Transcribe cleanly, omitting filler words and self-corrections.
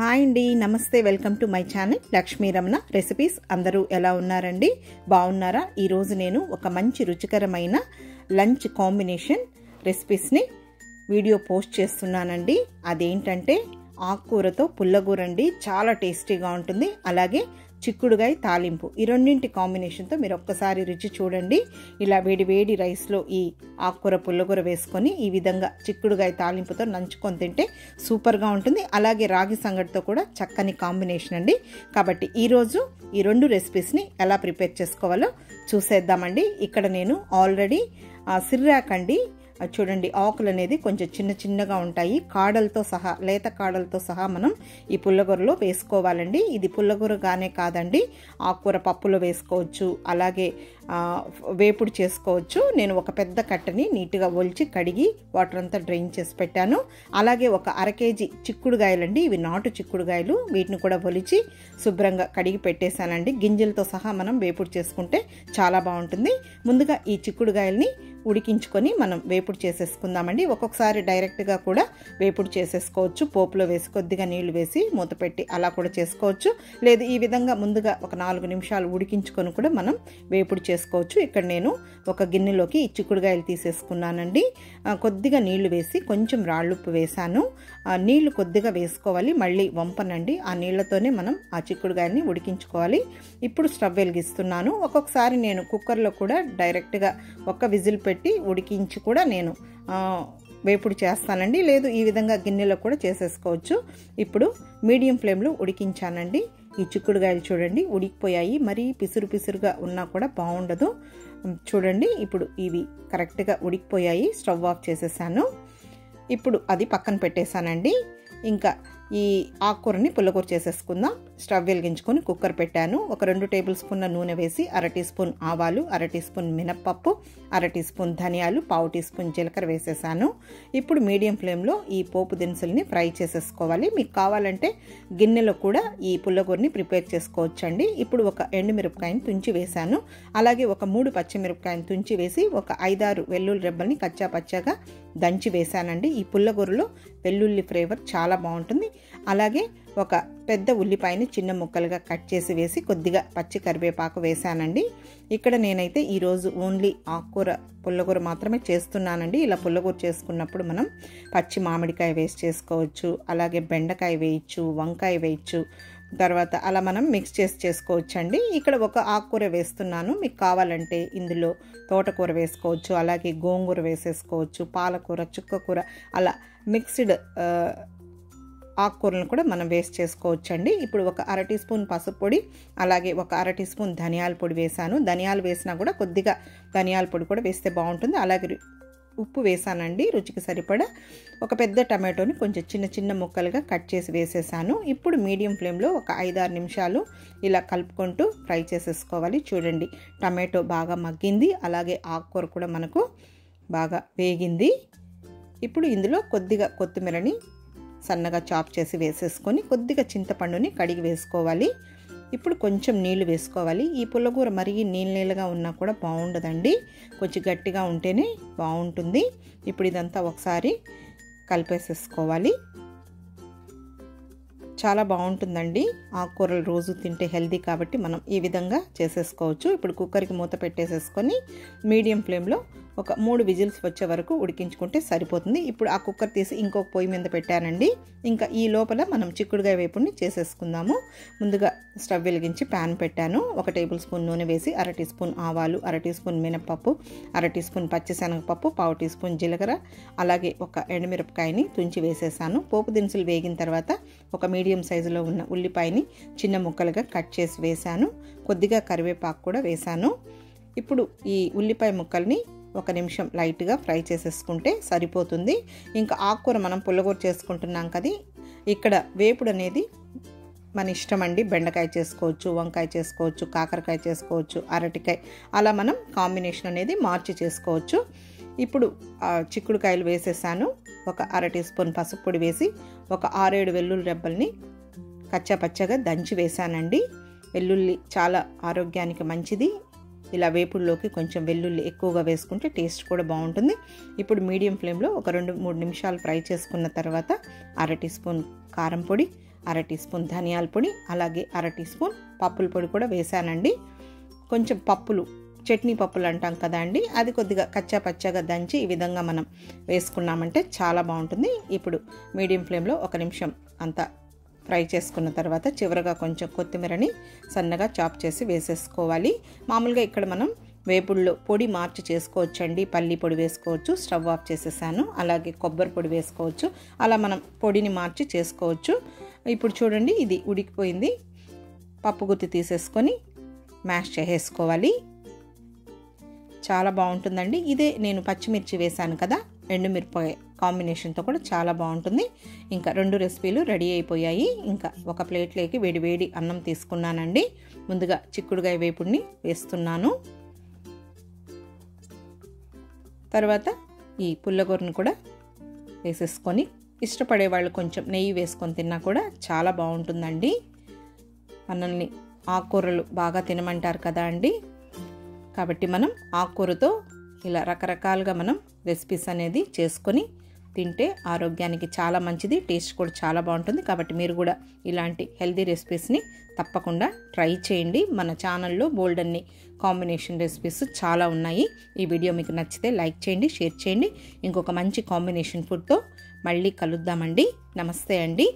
Hi అండి, నమస్తే. Welcome to my channel Lakshmi Ramana recipes. అందరూ ఎలా ఉన్నారండి? బాగున్నారా? ఈరోజు నేను ఒక మంచి రుచికరమైన లంచ్ కాంబినేషన్ రెసిపీస్ని వీడియో పోస్ట్ చేస్తున్నానండి. అదేంటంటే ఆకుకూరతో పుల్లగూర అండి. చాలా టేస్టీగా ఉంటుంది. అలాగే చిక్కుడుగాయ తాలింపు, ఈ రెండింటి కాంబినేషన్తో మీరు ఒక్కసారి రుచి చూడండి. ఇలా వేడి వేడి రైస్లో ఈ ఆకుకూర పుల్లగూర వేసుకొని ఈ విధంగా చిక్కుడుగాయ తాలింపుతో నంచుకొని తింటే సూపర్గా ఉంటుంది. అలాగే రాగి సంగటితో కూడా చక్కని కాంబినేషన్ అండి. కాబట్టి ఈరోజు ఈ రెండు రెసిపీస్ని ఎలా ప్రిపేర్ చేసుకోవాలో చూసేద్దామండి. ఇక్కడ నేను ఆల్రెడీ సిర్రాకండి చూడండి, ఆకులు అనేది కొంచెం చిన్న చిన్నగా ఉంటాయి. కాడలతో సహా, లేత కాడలతో సహా మనం ఈ పుల్లగూరలో వేసుకోవాలండి. ఇది పుల్లగూరగానే కాదండి, ఆకుకూర పప్పులో వేసుకోవచ్చు, అలాగే వేపుడు చేసుకోవచ్చు. నేను ఒక పెద్ద కట్టని నీట్గా ఒలిచి కడిగి వాటర్ అంతా డ్రైన్ చేసి పెట్టాను. అలాగే ఒక 1/2 కేజీ చిక్కుడుగాయలండి, ఇవి నాటు చిక్కుడుగాయలు. వీటిని కూడా ఒలిచి శుభ్రంగా కడిగి పెట్టేశానండి. గింజలతో సహా మనం వేపుడు చేసుకుంటే చాలా బాగుంటుంది. ముందుగా ఈ చిక్కుడుగాయల్ని ఉడికించుకొని మనం వేపుడు చేసేసుకుందామండి. ఒక్కొక్కసారి డైరెక్ట్గా కూడా వేపుడు చేసేసుకోవచ్చు. పోపులో వేసి కొద్దిగా నీళ్లు వేసి మూత పెట్టి అలా కూడా చేసుకోవచ్చు. లేదు ఈ విధంగా ముందుగా ఒక 4 నిమిషాలు ఉడికించుకొని కూడా మనం వేపుడు చేసుకోవచ్చు. ఇక్కడ నేను ఒక గిన్నెలోకి ఈ చిక్కుడుగాయలు తీసేసుకున్నానండి. కొద్దిగా నీళ్లు వేసి కొంచెం రాళ్ళుప్పు వేసాను. నీళ్లు కొద్దిగా వేసుకోవాలి, మళ్ళీ వంపనండి. ఆ నీళ్లతోనే మనం ఆ చిక్కుడుగాయల్ని ఉడికించుకోవాలి. ఇప్పుడు స్టవ్ వెలిగిస్తున్నాను. ఒక్కొక్కసారి నేను కుక్కర్లో కూడా డైరెక్ట్గా ఒక్క విజిల్ పెట్టి ఉడికించి కూడా నేను వేపుడు చేస్తానండి. లేదు ఈ విధంగా గిన్నెలో కూడా చేసేసుకోవచ్చు. ఇప్పుడు మీడియం ఫ్లేమ్లో ఉడికించానండి. ఈ చిక్కుడుగాయలు చూడండి ఉడికిపోయాయి. మరీ పిసురు పిసురుగా ఉన్నా కూడా బాగుండదు. చూడండి ఇప్పుడు ఇవి కరెక్ట్గా ఉడికిపోయాయి. స్టవ్ ఆఫ్ చేసేసాను. ఇప్పుడు అది పక్కన పెట్టేశానండి. ఇంకా ఈ ఆకుకూరని పుల్లకూర చేసేసుకుందాం. స్టవ్ వెలిగించుకొని కుక్కర్ పెట్టాను. ఒక 2 టేబుల్ స్పూన్ల నూనె వేసి 1/2 టీ స్పూన్ ఆవాలు, 1/2 టీ స్పూన్ మినప్పప్పు, 1/2 టీ స్పూన్ ధనియాలు, 1/4 టీ స్పూన్ జీలకర్ర వేసేసాను. ఇప్పుడు మీడియం ఫ్లేమ్లో ఈ పోపు దినుసుల్ని ఫ్రై చేసేసుకోవాలి. మీకు కావాలంటే గిన్నెలో కూడా ఈ పుల్లకూరని ప్రిపేర్ చేసుకోవచ్చండి. ఇప్పుడు ఒక ఎండుమిరపకాయని తుంచి వేశాను. అలాగే ఒక 3 పచ్చిమిరపకాయని తుంచి వేసి ఒక 5-6 వెల్లుల్లి రెబ్బల్ని కచ్చా పచ్చాగా దంచి వేశానండి. ఈ పుల్లకూరలో వెల్లుల్లి ఫ్లేవర్ చాలా బాగుంటుంది. అలాగే ఒక పెద్ద ఉల్లిపాయని చిన్న ముక్కలుగా కట్ చేసి వేసి కొద్దిగా పచ్చి కరివేపాకు వేశానండి. ఇక్కడ నేనైతే ఈరోజు ఓన్లీ ఆకుకూర పుల్లకూర మాత్రమే చేస్తున్నానండి. ఇలా పుల్లకూర చేసుకున్నప్పుడు మనం పచ్చి మామిడికాయ వేసి చేసుకోవచ్చు, అలాగే బెండకాయ వేయచ్చు, వంకాయ వేయచ్చు. తర్వాత అలా మనం మిక్స్ చేసి చేసుకోవచ్చండి. ఇక్కడ ఒక ఆకుకూర వేస్తున్నాను. మీకు కావాలంటే ఇందులో తోటకూర వేసుకోవచ్చు, అలాగే గోంగూర వేసేసుకోవచ్చు, పాలకూర, చుక్కకూర, అలా మిక్స్డ్ ఆకుకూరలను కూడా మనం వేస్ట్ చేసుకోవచ్చండి. ఇప్పుడు ఒక 1/2 టీ స్పూన్ పసుపు పొడి, అలాగే ఒక 1/2 టీ స్పూన్ ధనియాల పొడి వేసాను. ధనియాలు వేసినా కూడా కొద్దిగా ధనియాల పొడి కూడా వేస్తే బాగుంటుంది. అలాగే ఉప్పు వేసానండి రుచికి సరిపడా. ఒక పెద్ద టమాటోని కొంచెం చిన్న చిన్న ముక్కలుగా కట్ చేసి వేసేసాను. ఇప్పుడు మీడియం ఫ్లేమ్లో ఒక 5-6 నిమిషాలు ఇలా కలుపుకుంటూ ఫ్రై చేసేసుకోవాలి. చూడండి టమాటో బాగా మగ్గింది, అలాగే ఆకుకూర కూడా మనకు బాగా వేగింది. ఇప్పుడు ఇందులో కొద్దిగా కొత్తిమీరని సన్నగా చాప్ చేసి వేసేసుకొని కొద్దిగా చింతపండుని కడిగి వేసుకోవాలి. ఇప్పుడు కొంచెం నీళ్లు వేసుకోవాలి. ఈ పుల్లకూర మరీ నీళ్ళగా ఉన్నా కూడా బాగుండదండి, కొంచెం గట్టిగా ఉంటేనే బాగుంటుంది. ఇప్పుడు ఇదంతా ఒకసారి కలిపేసేసుకోవాలి. చాలా బాగుంటుందండి. ఆకుకూరలు రోజు తింటే హెల్దీ కాబట్టి మనం ఈ విధంగా చేసేసుకోవచ్చు. ఇప్పుడు కుక్కర్కి మూత పెట్టేసేసుకొని మీడియం ఫ్లేమ్లో ఒక 3 విజిల్స్ వచ్చే వరకు ఉడికించుకుంటే సరిపోతుంది. ఇప్పుడు ఆ కుక్కర్ తీసి ఇంకొక పొయ్యి మీద పెట్టానండి. ఇంకా ఈ లోపల మనం చిక్కుడుగాయ వేపుడిని చేసేసుకుందాము. ముందుగా స్టవ్ వెలిగించి ప్యాన్ పెట్టాను. 1 టేబుల్ స్పూన్ నూనె వేసి 1/2 టీ స్పూన్ ఆవాలు, 1/2 టీ స్పూన్ మినప్పప్పు, 1/2 టీ స్పూన్ పచ్చిశనగపప్పు, 1/4 టీ స్పూన్ జీలకర్ర, అలాగే ఒక ఎండుమిరపకాయని తుంచి వేసేసాను. పోపు దినుసులు వేగిన తర్వాత ఒక మీడియం సైజులో ఉన్న ఉల్లిపాయని చిన్న ముక్కలుగా కట్ చేసి వేసాను. కొద్దిగా కరివేపాకు కూడా వేసాను. ఇప్పుడు ఈ ఉల్లిపాయ ముక్కల్ని 1 నిమిషం లైట్గా ఫ్రై చేసేసుకుంటే సరిపోతుంది. ఇంకా ఆకుకూర మనం పుల్లకూర చేసుకుంటున్నాం కదా, ఇక్కడ వేపుడు అనేది మన ఇష్టం అండి. బెండకాయ చేసుకోవచ్చు, వంకాయ చేసుకోవచ్చు, కాకరకాయ చేసుకోవచ్చు, అరటికాయ, అలా మనం కాంబినేషన్ అనేది మార్చి చేసుకోవచ్చు. ఇప్పుడు చిక్కుడుకాయలు వేసేసాను. ఒక 1/2 టీ స్పూన్ పసుపు పొడి వేసి ఒక 6-7 వెల్లుల్లి రెబ్బల్ని కచ్చా పచ్చగా దంచి వేసానండి. వెల్లుల్లి చాలా ఆరోగ్యానికి మంచిది. ఇలా వేపుడులోకి కొంచెం వెల్లుల్లి ఎక్కువగా వేసుకుంటే టేస్ట్ కూడా బాగుంటుంది. ఇప్పుడు మీడియం ఫ్లేమ్లో ఒక 2-3 నిమిషాలు ఫ్రై చేసుకున్న తర్వాత 1/2 టీ స్పూన్ కారం పొడి, అర టీ స్పూన్ ధనియాల పొడి, అలాగే అర టీ స్పూన్ పప్పుల పొడి కూడా వేసానండి. కొంచెం పప్పులు, చట్నీ పప్పులు అంటాం కదా అండి, అది కొద్దిగా కచ్చా పచ్చగా దంచి ఈ విధంగా మనం వేసుకున్నామంటే చాలా బాగుంటుంది. ఇప్పుడు మీడియం ఫ్లేమ్లో 1 నిమిషం అంతా ఫ్రై చేసుకున్న తర్వాత చివరగా కొంచెం కొత్తిమీరని సన్నగా చాప్ చేసి వేసేసుకోవాలి. మామూలుగా ఇక్కడ మనం వేపుడులో పొడి మార్చి చేసుకోవచ్చండి. పల్లి పొడి వేసుకోవచ్చు, స్టవ్ ఆఫ్ చేసేసాను. అలాగే కొబ్బరి పొడి వేసుకోవచ్చు, అలా మనం పొడిని మార్చి చేసుకోవచ్చు. ఇప్పుడు చూడండి, ఇది ఉడికిపోయింది. పప్పు గుత్తి తీసేసుకొని మ్యాష్ చేసేసుకోవాలి. చాలా బాగుంటుందండి. ఇదే నేను పచ్చిమిర్చి వేసాను కదా, ఎండుమిరపకాయ కాంబినేషన్తో కూడా చాలా బాగుంటుంది. ఇంకా 2 రెసిపీలు రెడీ అయిపోయాయి. ఇంకా ఒక ప్లేట్లోకి వేడి వేడి అన్నం తీసుకున్నానండి. ముందుగా చిక్కుడుగాయ వేపుడిని వేస్తున్నాను. తర్వాత ఈ పుల్లగూరను కూడా వేసేసుకొని, ఇష్టపడే వాళ్ళు కొంచెం నెయ్యి వేసుకొని తిన్నా కూడా చాలా బాగుంటుందండి. మనల్ని ఆకుకూరలు బాగా తినమంటారు కదా అండి, కాబట్టి మనం ఆకుకూరతో ఇలా రకరకాలుగా మనం రెసిపీస్ అనేది చేసుకొని తింటే ఆరోగ్యానికి చాలా మంచిది, టేస్ట్ కూడా చాలా బాగుంటుంది. కాబట్టి మీరు కూడా ఇలాంటి హెల్తీ రెసిపీస్ని తప్పకుండా ట్రై చేయండి. మన ఛానల్లో బోల్డన్ని కాంబినేషన్ రెసిపీస్ చాలా ఉన్నాయి. ఈ వీడియో మీకు నచ్చితే లైక్ చేయండి, షేర్ చేయండి. ఇంకొక మంచి కాంబినేషన్ ఫుడ్తో మళ్ళీ కలుద్దామండి. నమస్తే అండి.